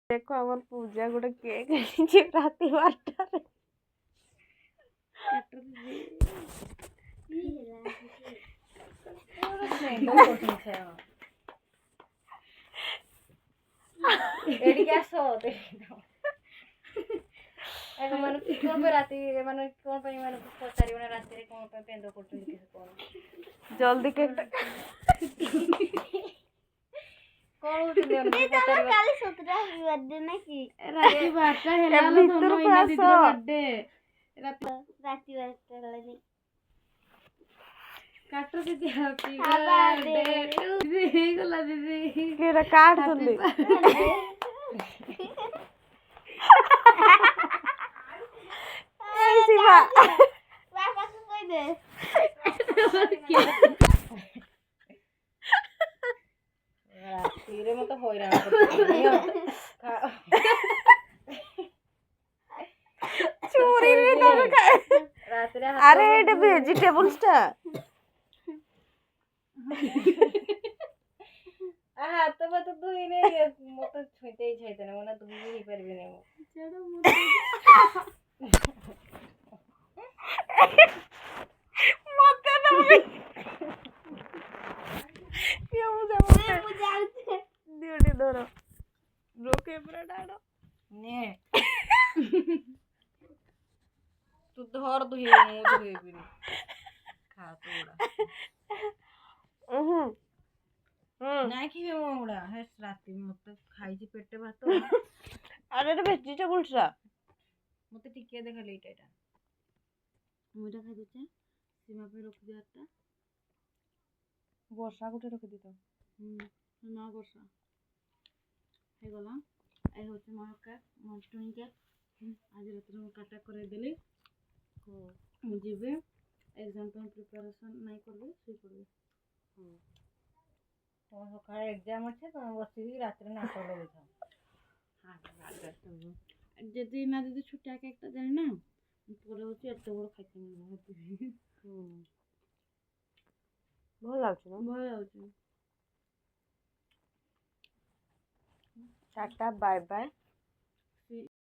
ଦେଖ ଆମର ପୂଜା ଗୋଟେ କେକ୍ ଆଣିଛି ରାତି 12ଟାରେ। ଏଠିକି ଆସ ମାନେ କଣ ପାଇଁ ରାତିରେ ମାନେ କଣ ପାଇଁ ଏମାନଙ୍କୁ ପଚାରିବ ନା ରାତିରେ କଣ ପାଇଁ ପେନ୍ଦ କରୁଛନ୍ତି କିଛି କଣ ଜଲ୍ଦି କେକ୍ କଣ ହଉଛନ୍ତି କାଲି ସତରେ ହାପି ବାର୍ଥଡେ ନାକି ରାତି 12ଟା ହେଲା ଲୋ ଧନ ଭିତରକୁ ଏଇନା ଆସ। ଦିଦିର ବାର୍ଥଡେ ରାତି 12ଟା ହେଲାନି କାଟ ଦିଦି ହାପି ବାର୍ଥଡେ ଦିଦି ହେଇଗଲା ଦିଦି କେଟା କାଟୁଛନ୍ତି। ଏଇ ଶିବା ବାପାକୁ କହିଦେ ରାତିରେ ମତେ ହଇରାଣ କରୁଛନ୍ତି ଚୁରିରେ ତମେ ଖାଏ। ରାତିରେ ଆରେ ଏଇଟା ଭେଜିଟେବଲ୍ସ ଟା। ହାତ ଫାତ ଧୋଇନେ ମତେ ଛୁଇଁତେ ଇଚ୍ଛା ହେଇଥାନ୍ତା ମାନେ ଧୋଇ ହେଇପାରିବିନି ମୁଁ ମତେ ଦବି ମୁଁ ଜାଣୁଛି ଦିଓଟି ଧର ରୋକେ ପୁରା ଡାଡ ନେ ତୁ ଧର ଧୋଇ ମୁଁ ଧୋଇବିନି ଖା ତୁ ଗୁଡା ନାଇଁ କି ମୁଁ ଗୁଡା ହେ ରାତି ମତେ ଖାଇଛି ପେଟେ ଭାତ ଆରେ ଏଟା ଭେଜିଟେବଲ୍ସ ଟା। ମତେ ଟିକେ ଦେଖା ଏଇଟା ମୁଁ ଏଇଟା ଖାଇଦଉଛି ସୀମା ପାଇଁ ରଖିଦିଅ ଏଟା ବର୍ଷା ଗୋଟେ ରଖିଦେଇଥ। ନା ବର୍ଷା ହେଇଗଲା ଏ ହଉଛି ମୋର କେକ୍ ମୋର ଟୁଇଁ କେକ୍ ଆଜି ରାତିରେ ମୁଁ କାଟା କରେଇଦେଲି ମୁଁ ଯିବି ଏକ୍ଜାମ୍ ପାଇଁ ପ୍ରିପାରେସନ୍ ନାଇଁ କରିବି ଶୋଇ ପଡ଼ିବି ତମ ସକାଳେ ଏକ୍ଜାମ୍ ଅଛି ତମେ ବସିକି ରାତିରେ ନାଟକ ଲଗେଇଛ ଯଦି ନା ଯଦି ଛୋଟିଆ କେକ୍ଟା ଦେଲି ନା ପରେ ହଉଛି ଏତେ ବଡ଼ ଖାଇତେ ଭଲ ଲାଗୁଛି ନା? ଭଲ ଲାଗୁଛି टाटा बाय बाय।